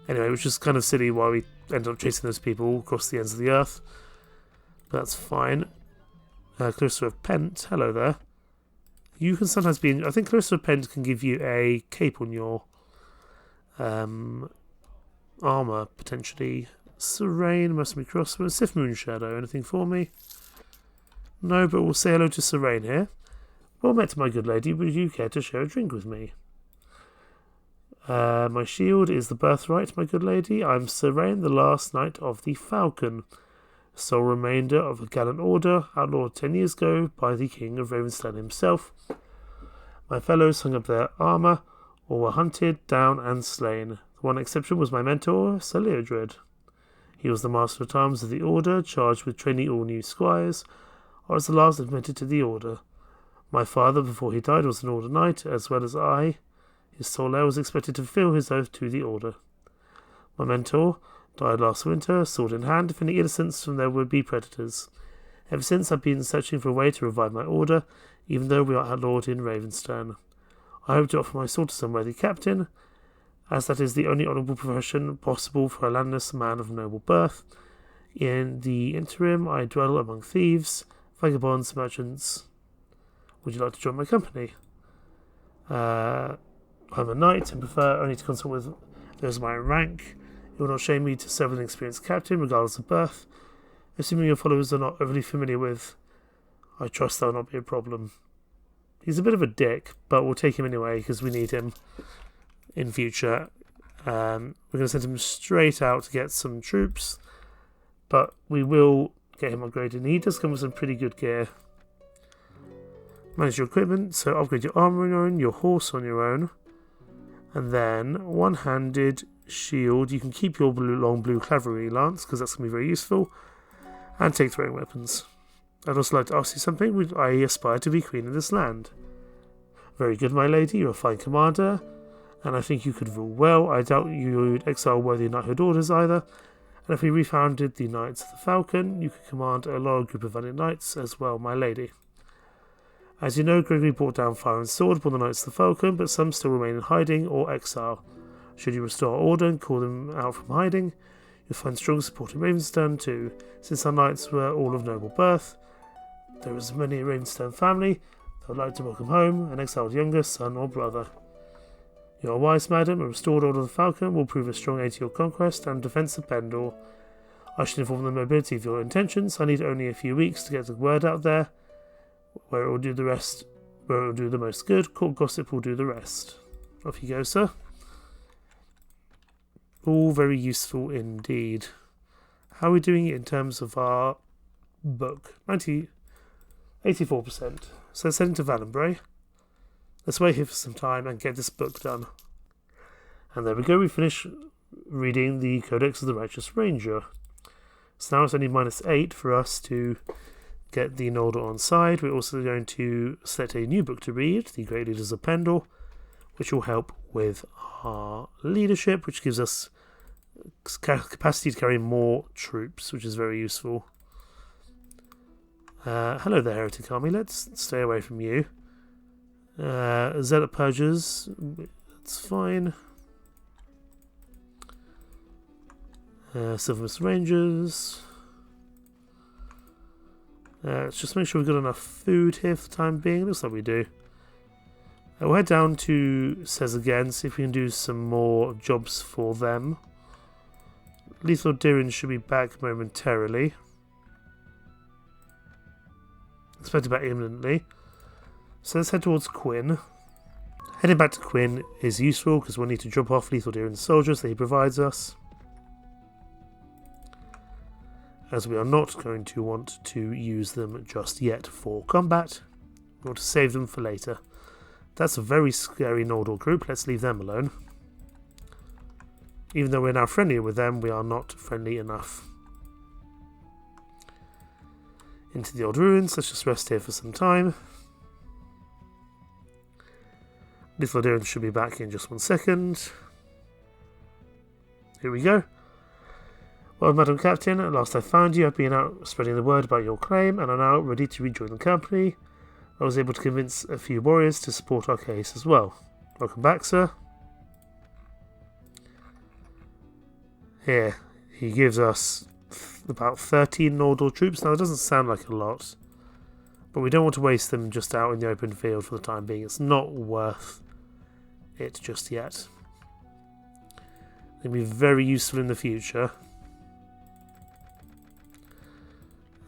Anyway, which is kind of silly why we end up chasing those people all across the ends of the earth. But that's fine. Clarissa of Pent, hello there. You can sometimes be in... I think Clarissa of Pent can give you a cape on your armour, potentially. Serene, Mercenary Crossbow, Sif Moonshadow, anything for me? No, but we'll say hello to Serain here. Well met, my good lady. Would you care to share a drink with me? My shield is the birthright, my good lady. I'm Serain, the last knight of the Falcon, sole remainder of a gallant order outlawed 10 years ago by the King of Ravenston himself. My fellows hung up their armour, or were hunted down and slain. The one exception was my mentor, Sir Leodred. He was the master at arms of the order, charged with training all new squires. I was the last admitted to the order. My father, before he died, was an order knight, as well as I. His sole heir was expected to fulfill his oath to the order. My mentor died last winter, sword in hand, defending innocents from their would-be predators. Ever since, I've been searching for a way to revive my order, even though we are outlawed in Ravenstone. I hope to offer my sword to some worthy captain, as that is the only honourable profession possible for a landless man of noble birth. In the interim, I dwell among thieves, vagabonds, merchants. Would you like to join my company? I'm a knight and prefer only to consult with those of my own rank. It will not shame me to serve with an experienced captain, regardless of birth. Assuming your followers are not overly familiar with, I trust that will not be a problem. He's a bit of a dick, but we'll take him anyway because we need him in future. We're going to send him straight out to get some troops, but we will get him upgraded. And he does come with some pretty good gear. Manage your equipment, so upgrade your armour on your own, your horse on your own, and then one-handed shield. You can keep your long blue cavalry lance because that's going to be very useful, and take throwing weapons. I'd also like to ask you something. I aspire to be queen of this land. Very good, my lady. You're a fine commander, and I think you could rule well. I doubt you'd exile worthy knighthood orders either. And if we refounded the Knights of the Falcon, you could command a loyal group of valiant knights as well, my lady. As you know, Gregory brought down fire and sword upon the Knights of the Falcon, but some still remain in hiding or exile. Should you restore order and call them out from hiding, you'll find strong support in Ravenstone too. Since our knights were all of noble birth, there is many a Ravenstone family that would like to welcome home an exiled younger son or brother. You are wise, madam. A restored order of the Falcon will prove a strong aid to your conquest and defence of Pendor. I should inform the nobility of your intentions. I need only a few weeks to get the word out there. Where it will do the rest, where it will do the most good, court gossip will do the rest. Off you go, sir. All very useful indeed. How are we doing it in terms of our book? 84%. So let's head into Valenbray. Let's wait here for some time and get this book done. And there we go, we finish reading the Codex of the Righteous Ranger. So now it's only -8 for us to get the Noldor on side. We're also going to select a new book to read, The Great Leaders of Pendor, which will help with our leadership, which gives us capacity to carry more troops, which is very useful. Hello there, Heretic Army. Let's stay away from you. Zealot Purgers, that's fine. Silvermist Rangers. Let's just make sure we've got enough food here for the time being. Looks like we do. We'll head down to Sez again, see if we can do some more jobs for them. Lethal Dirin should be back momentarily. Expected back imminently. So let's head towards Quinn. Heading back to Quinn is useful because we'll need to drop off Lethal Dirin's soldiers that he provides us, as we are not going to want to use them just yet for combat. We want to save them for later. That's a very scary Noldor group. Let's leave them alone. Even though we're now friendlier with them, we are not friendly enough. Into the old ruins. Let's just rest here for some time. Lethal Dirin should be back in just 1 second. Here we go. Well, Madam Captain, at last I found you. I've been out spreading the word about your claim, and are now ready to rejoin the company. I was able to convince a few warriors to support our case as well. Welcome back, sir. Here, he gives us about 13 Noldor troops. Now, that doesn't sound like a lot, but we don't want to waste them just out in the open field for the time being. It's not worth it just yet. It'll be very useful in the future.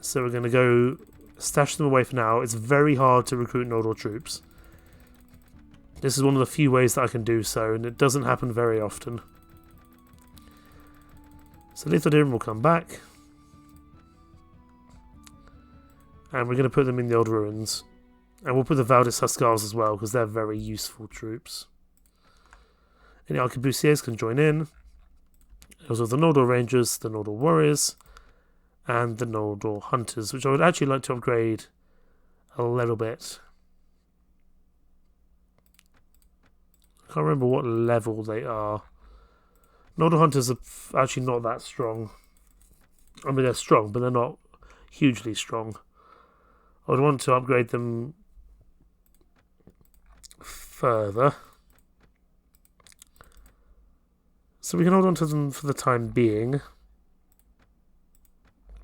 So we're going to go stash them away for now. It's very hard to recruit Noldor troops. This is one of the few ways that I can do so, and it doesn't happen very often. So Lithodin will come back. And we're going to put them in the old ruins. And we'll put the Valdis Huskars as well, because they're very useful troops. Any Arquebusiers can join in. Also the Noldor Rangers, the Noldor Warriors, and the Noldor Hunters, which I would actually like to upgrade a little bit. I can't remember what level they are. Noldor Hunters are actually not that strong. I mean, they're strong, but they're not hugely strong. I would want to upgrade them further. So we can hold on to them for the time being.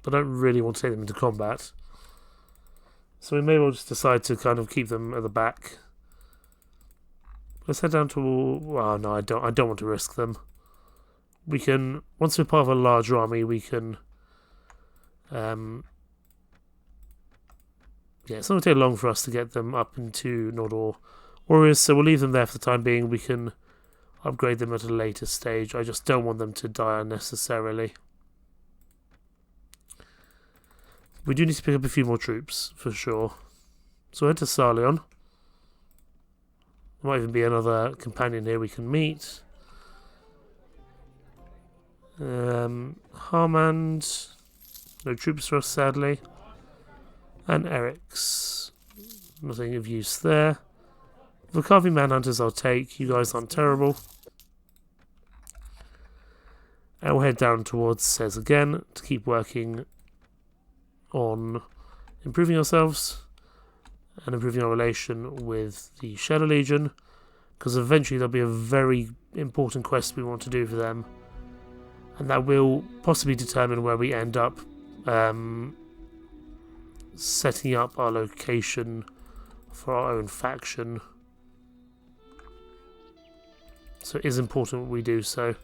But I don't really want to take them into combat. So we may well just decide to kind of keep them at the back. Let's head down to... Oh no, I don't want to risk them. We can... Once we're part of a larger army, we can... Yeah, it's not going to take long for us to get them up into Noldor Warriors, so we'll leave them there for the time being. We can upgrade them at a later stage. I just don't want them to die unnecessarily. We do need to pick up a few more troops, for sure. So head to Sarleon. There might even be another companion here we can meet. Harmand. No troops for us, sadly. And Eric's. Nothing of use there. The Carvey Manhunters I'll take. You guys aren't terrible. And we'll head down towards Sez again to keep working on improving ourselves and improving our relation with the Shadow Legion, because eventually there'll be a very important quest we want to do for them, and that will possibly determine where we end up setting up our location for our own faction. So it is important we do so.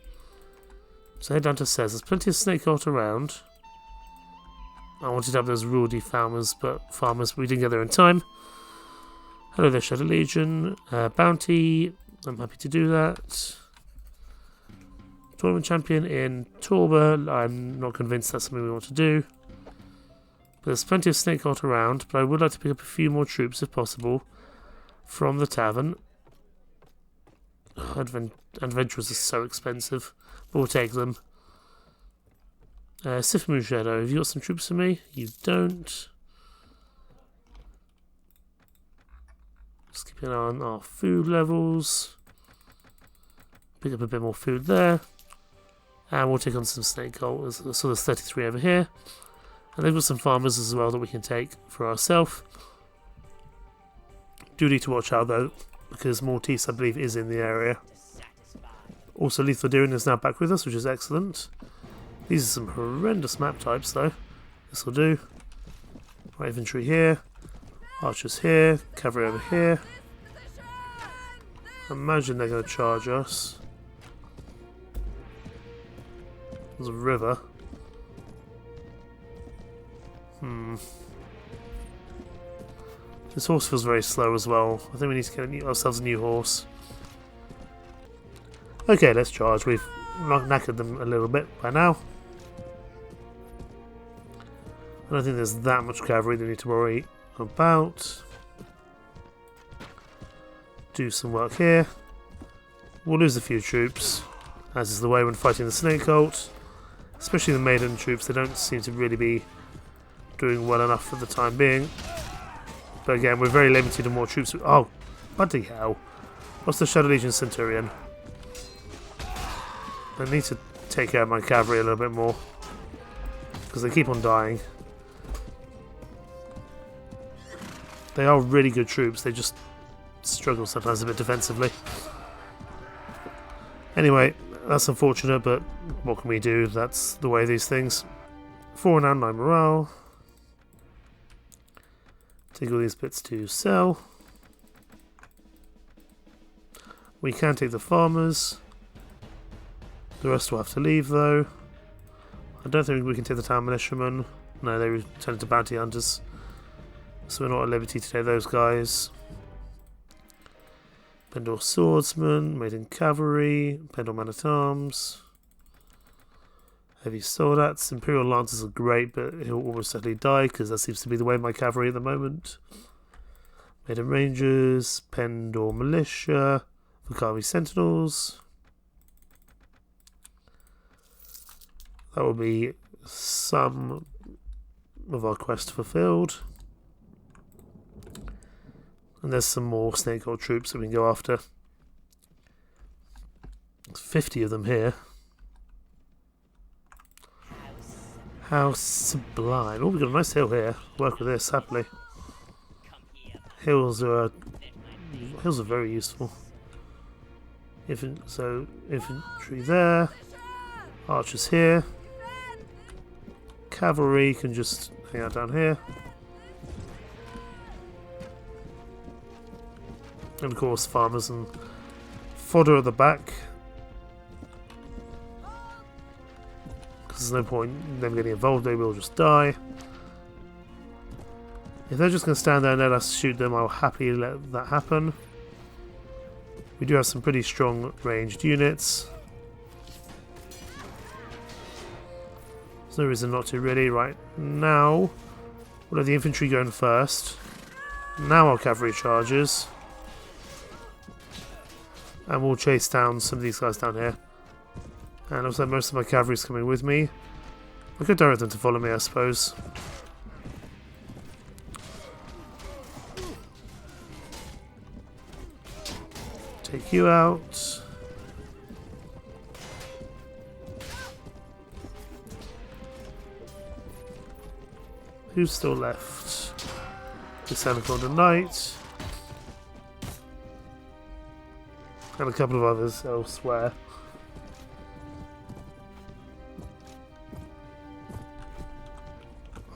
So head down to Sez. There's plenty of snake cult around. I wanted to have those Rudy farmers, but we didn't get there in time. Hello there, Shadow Legion. Bounty. I'm happy to do that. Tournament champion in Torba. I'm not convinced that's something we want to do. But there's plenty of snake cult around, but I would like to pick up a few more troops, if possible, from the tavern. Adventurers are so expensive, but we'll take them. Sifmu Shadow, have you got some troops for me? You don't. Just keep an eye on our food levels. Pick up a bit more food there. And we'll take on some snake cult. So there's 33 over here. And they've got some farmers as well that we can take for ourselves. Do need to watch out though, because Mortis, I believe, is in the area. Also, Lithodin is now back with us, which is excellent. These are some horrendous map types though. This will do. Right, infantry here. Archers here. Cavalry over here. I imagine they're going to charge us. There's a river. This horse feels very slow as well. I think we need to get ourselves a new horse. Okay, let's charge. We've knackered them a little bit by now. I don't think there's that much cavalry that we need to worry about. Do some work here. We'll lose a few troops, as is the way when fighting the snake cult. Especially the maiden troops, they don't seem to really be doing well enough for the time being. But again, we're very limited in more troops. Oh, bloody hell. What's the Shadow Legion Centurion? I need to take care of my cavalry a little bit more, because they keep on dying. They are really good troops, they just struggle sometimes a bit defensively. Anyway, that's unfortunate, but what can we do? That's the way of these things. 4 and 9 morale. Take all these bits to sell. We can take the farmers. The rest will have to leave though. I don't think we can take the town militiamen. No, they return to bounty hunters. So we're not at liberty to take those guys. Pendor Swordsman, Maiden Cavalry, Pendor Man-at-Arms, Heavy Soldats. Imperial Lancers are great, but he'll almost certainly die because that seems to be the way of my cavalry at the moment. Maiden Rangers, Pendor Militia, Vukavi Sentinels. That will be some of our quest fulfilled. And there's some more Snakehold troops that we can go after. There's 50 of them here. How sublime. Oh, we've got a nice hill here. Work with this, happily. Hills are very useful. So, infantry there. Archers here. Cavalry can just hang out down here. And of course farmers and fodder at the back. Because there's no point in them getting involved, they will just die. If they're just going to stand there and let us shoot them, I'll happily let that happen. We do have some pretty strong ranged units. There's no reason not to really. Right now, we'll have the infantry going first. Now our cavalry charges. And we'll chase down some of these guys down here. And also most of my cavalry is coming with me. I could direct them to follow me, I suppose. Take you out. Who's still left? The Sanacord Knight. And a couple of others elsewhere.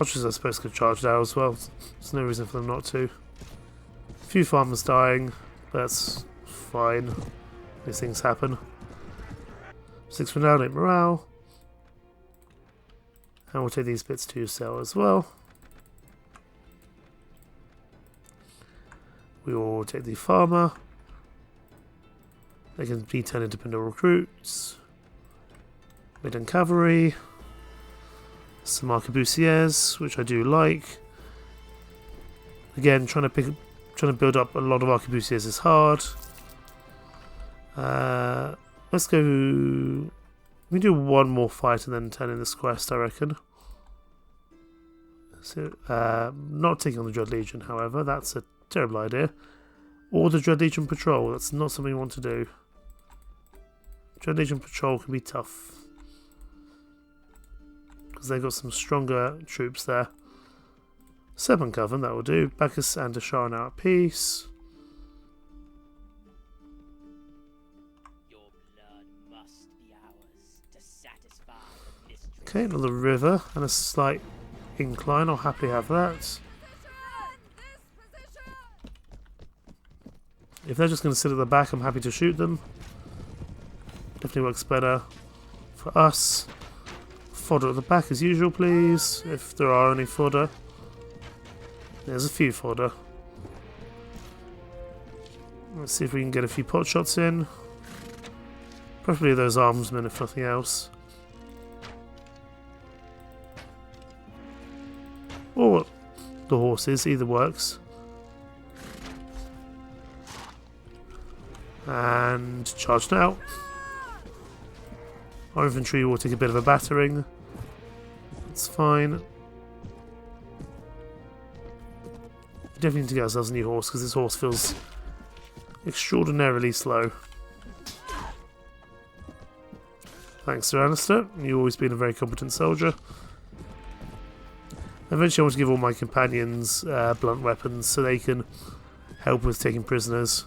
Archers, I suppose, could charge now as well. There's no reason for them not to. A few farmers dying, but that's fine. These things happen. 6 for now, 8 morale. And we'll take these bits to sell as well. We will take the farmer. They can be turned into Pendor recruits. Maiden Cavalry. Some arquebusiers, which I do like. Again, trying to build up a lot of arquebusiers is hard. Let's go. We do one more fight and then turn in this quest, I reckon. So, not taking on the Dread Legion, however, that's a terrible idea. Or the Dread Legion Patrol, that's not something we want to do. Dread Legion Patrol can be tough. Because they've got some stronger troops there. Serpent Coven, that will do. Bacchus and Ashara now at peace. Your blood must be ours to satisfy the mystery. Okay, another river and a slight incline. I'll happily have that. If they're just going to sit at the back, I'm happy to shoot them. Definitely works better for us. Fodder at the back as usual, please, if there are any fodder. There's a few fodder. Let's see if we can get a few pot shots in. Preferably those armsmen, if nothing else. Or the horses, either works. And charge now. Our infantry will take a bit of a battering. That's fine. We definitely need to get ourselves a new horse because this horse feels extraordinarily slow. Thanks, Sir Alistair. You've always been a very competent soldier. Eventually I want to give all my companions blunt weapons so they can help with taking prisoners.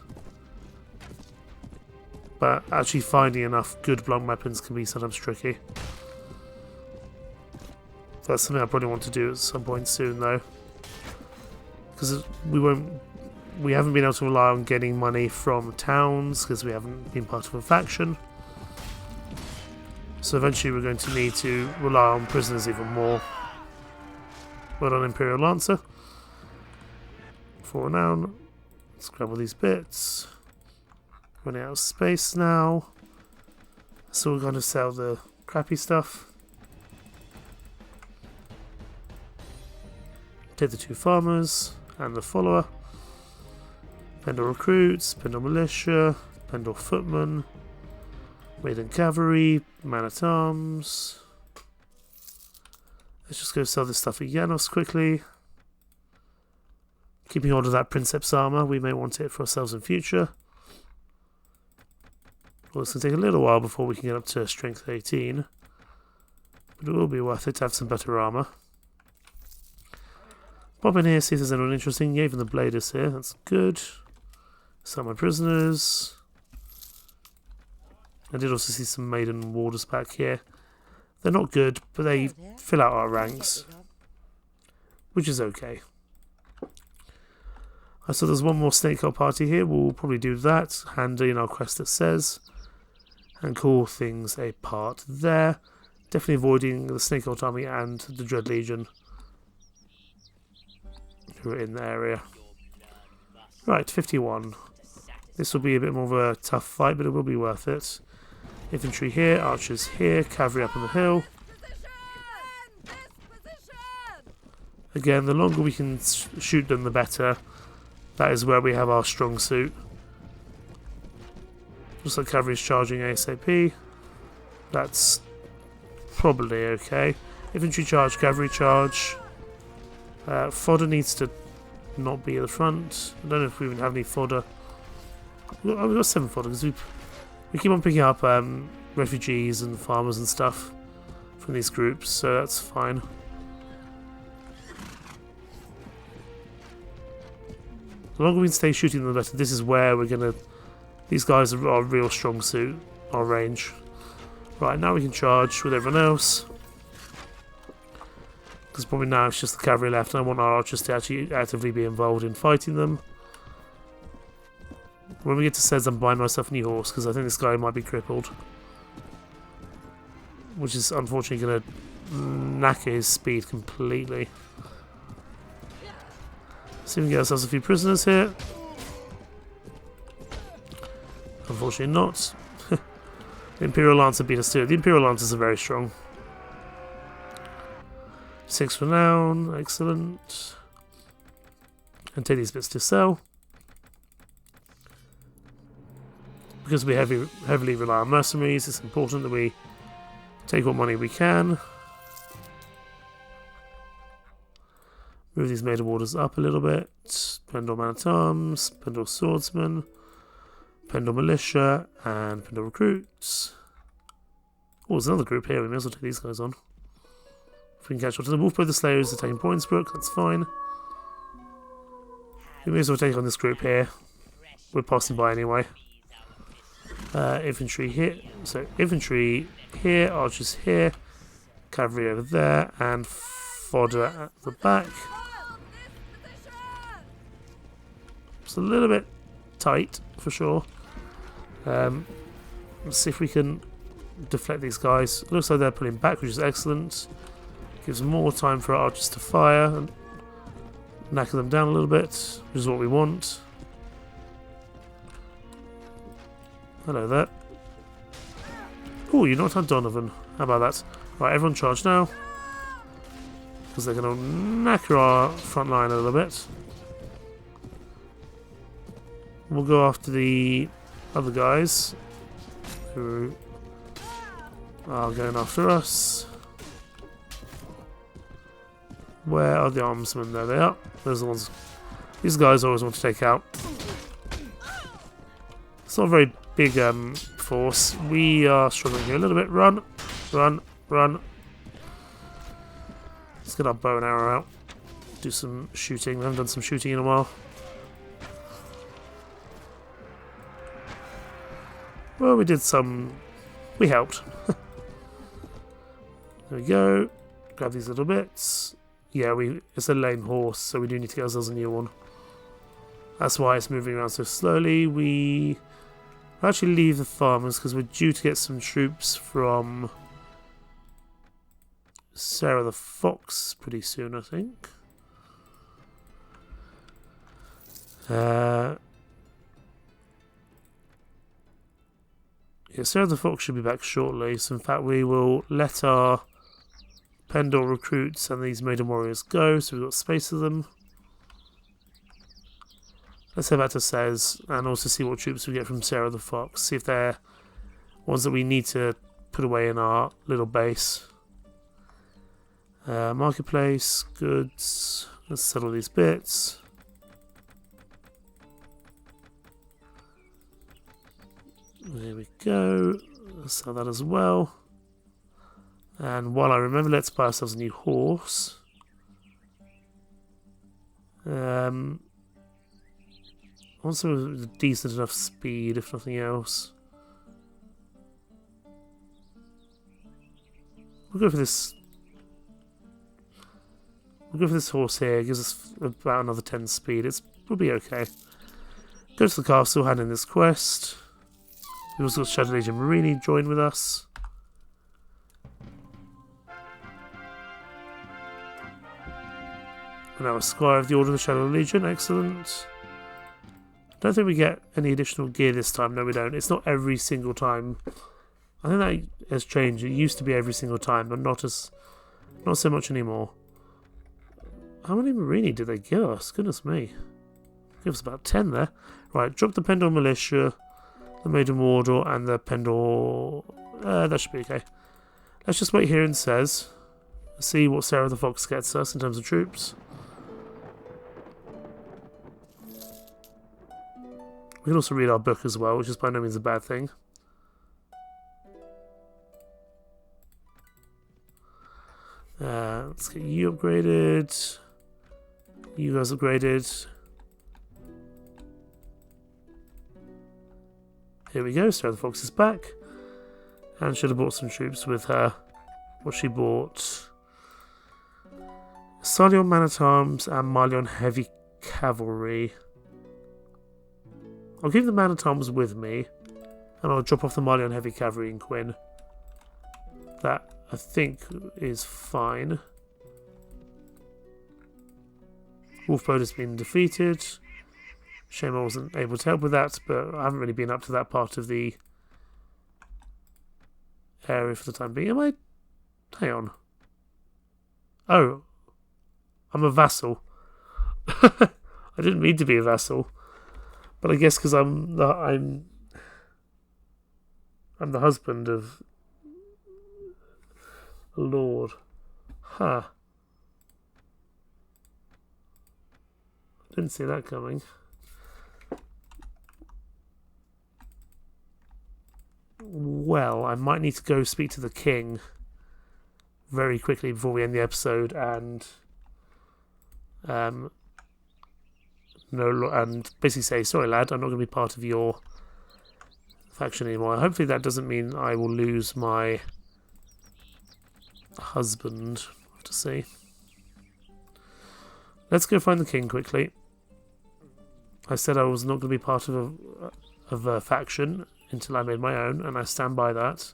But actually finding enough good blunt weapons can be sometimes tricky. That's something I probably want to do at some point soon, though, because we haven't been able to rely on getting money from towns because we haven't been part of a faction. So eventually we're going to need to rely on prisoners even more. Well done, Imperial Lancer. 4 now. Let's grab all these bits. Running out of space now. So we're going to sell the crappy stuff. Take the 2 farmers and the follower. Pendor recruits, Pendor militia, Pendor footmen, maiden cavalry, man at arms. Let's just go sell this stuff at Janos quickly. Keeping hold of that Princeps armor, we may want it for ourselves in future. Well, it's going to take a little while before we can get up to strength 18. But it will be worth it to have some better armor. Pop in here, see if there's anyone interesting. Yeah, even the blade is here, that's good. Sell my prisoners. I did also see some maiden warders back here. They're not good, but they fill out our ranks, which is okay. I saw there's one more snake cult party here. We'll probably do that. Hand in our quest that says. And call things a part there. Definitely avoiding the snake cult army and the Dread Legion, who are in the area. Right, 51. This will be a bit more of a tough fight, but it will be worth it. Infantry here, archers here, cavalry up on the hill. Again, the longer we can shoot them, the better. That is where we have our strong suit. Looks like cavalry is charging ASAP. That's probably okay. Infantry charge, cavalry charge. Fodder needs to not be at the front. I don't know if we even have any fodder. We've got 7 fodder because we keep on picking up refugees and farmers and stuff from these groups, so that's fine. The longer we can stay shooting them, the better. This is where we're gonna. These guys are our real strong suit, our range. Right, now we can charge with everyone else. Because probably now it's just the cavalry left, and I want our archers to actually actively be involved in fighting them. When we get to Sez, I'm buying myself a new horse, because I think this guy might be crippled. Which is unfortunately going to knacker his speed completely. See if we can get ourselves a few prisoners here. Unfortunately not. The Imperial Lancer beat us too. The Imperial Lancers are very strong. 6 renown, excellent. And take these bits to sell. Because we heavily rely on mercenaries, it's important that we take what money we can. Move these maiden warders up a little bit. Pendor man-at-arms, Pendor swordsman, Pendor militia, and Pendor recruits. Oh, there's another group here. We may as well take these guys on. If we can catch up to them. Wolfbro the Slayers are taking Poinsbrook, that's fine. We may as well take on this group here. We're passing by anyway. Infantry here. So, infantry here, archers here, cavalry over there, and fodder at the back. It's a little bit tight, for sure. Let's see if we can deflect these guys. It looks like they're pulling back, which is excellent. Gives more time for our archers to fire and knacker them down a little bit, which is what we want. Hello there. Oh, you knocked out Donovan. How about that? Right, everyone charge now. Because they're going to knacker our front line a little bit. We'll go after the other guys who are going after us. Where are the armsmen? There they are. Those are the ones. These guys I always want to take out. It's not a very big force. We are struggling here a little bit. Run, run, run. Let's get our bow and arrow out. Do some shooting. We haven't done some shooting in a while. Well, we did some. We helped. There we go. Grab these little bits. Yeah, it's a lame horse, so we do need to get ourselves a new one. That's why it's moving around so slowly. We actually leave the farmers because we're due to get some troops from Sarah the Fox pretty soon, I think. Yeah, Sarah the Fox should be back shortly, so in fact we will let our Pendor recruits and these Maiden Warriors go, so we've got space for them. Let's head back to Sez and also see what troops we get from Sarah the Fox, see if they're ones that we need to put away in our little base. Marketplace, goods, let's settle these bits. There we go, let's sell that as well. And while I remember, let's buy ourselves a new horse. I want some with decent enough speed, if nothing else. We'll go for this. We'll go for this horse here. It gives us about another 10 speed. We'll be okay. Go to the castle, hand in this quest. We've also got Shadow Legion Marini join with us. We're now a Squire of the Order of the Shadow Legion. Excellent. I don't think we get any additional gear this time. No, we don't. It's not every single time. I think that has changed. It used to be every single time, but not so much anymore. How many Marini did they give us? Goodness me. Give us about 10 there. Right, drop the Pendor Militia, the Maiden Warder, and the Pendor... that should be okay. Let's just wait here and Sez. See what Sarah the Fox gets us in terms of troops. We can also read our book as well, which is by no means a bad thing. Let's get you upgraded. You guys upgraded. Here we go, Sarah the Fox is back. And should have bought some troops with her. What she bought. Salion Man at Arms and Marlion Heavy Cavalry. I'll keep the Man at Arms with me. And I'll drop off the Marlion Heavy Cavalry in Quinn. That, I think, is fine. Wolfbode has been defeated. Shame I wasn't able to help with that, but I haven't really been up to that part of the area for the time being. Am I? Hang on. Oh. I'm a vassal. I didn't mean to be a vassal. But I guess because I'm the husband of a lord. Huh. Didn't see that coming. Well, I might need to go speak to the king very quickly before we end the episode and basically say, sorry lad, I'm not going to be part of your faction anymore. Hopefully that doesn't mean I will lose my husband. We'll have to see. Let's go find the king quickly. I said I was not going to be part of a faction until I made my own, and I stand by that.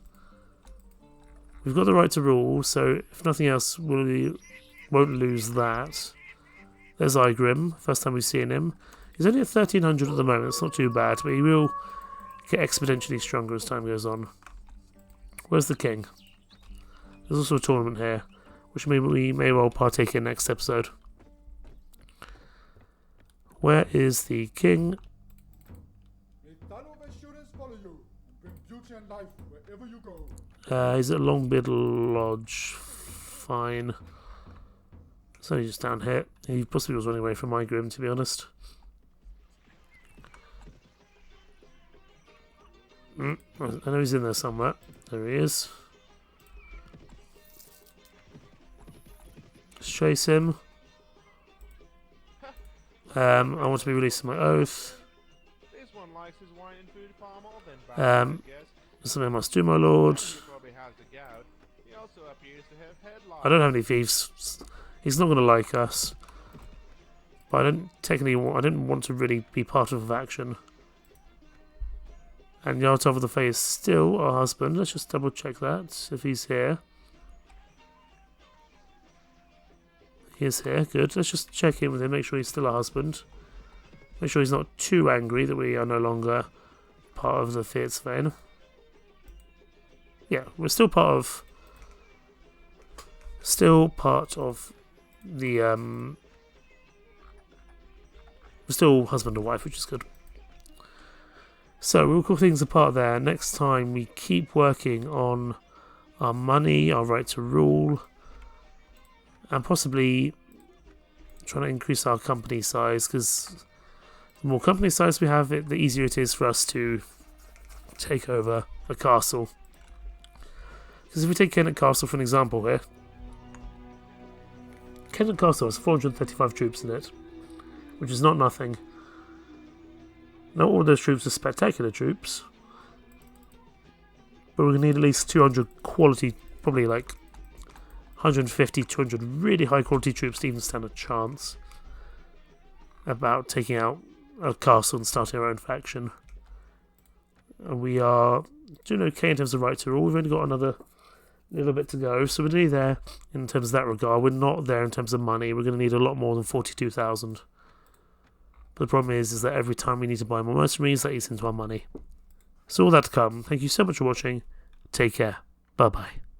We've got the right to rule, so if nothing else, we won't lose that. There's Igrim, first time we've seen him. He's only at 1300 at the moment, it's not too bad, but he will get exponentially stronger as time goes on. Where's the king? There's also a tournament here, which we may well partake in next episode. Where is the king? He's at Longbeard Lodge. Fine. It's only just down here. He possibly was running away from my Grim, to be honest. I know he's in there somewhere. There he is. Let's chase him. I want to be released from my oath. Something I must do, my lord. I don't have any thieves. He's not going to like us. But I didn't want to really be part of a faction. And Jarl Talvor The Fey is still our husband. Let's just double check that, if he's here. He is here, good. Let's just check in with him, make sure he's still our husband. Make sure he's not too angry that we are no longer part of the Fierdsvain. Yeah, we're still part of the we're still husband and wife, which is good. So we'll call things apart there. Next time we keep working on our money, our right to rule, and possibly trying to increase our company size, because the more company size we have, the easier it is for us to take over a castle. Because if we take Kennet Castle for an example here, Kennet Castle has 435 troops in it, which is not nothing. Not all those troops are spectacular troops, but we're going to need at least 200 quality, probably like 150, 200 really high quality troops to even stand a chance about taking out a castle and starting our own faction. And we are doing okay in terms of right to rule. We've only got another little bit to go, so we're nearly there in terms of that regard. We're not there in terms of money. We're going to need a lot more than 42,000. But the problem is that every time we need to buy more mercenaries, that eats into our money. So all that to come. Thank you so much for watching. Take care. Bye bye.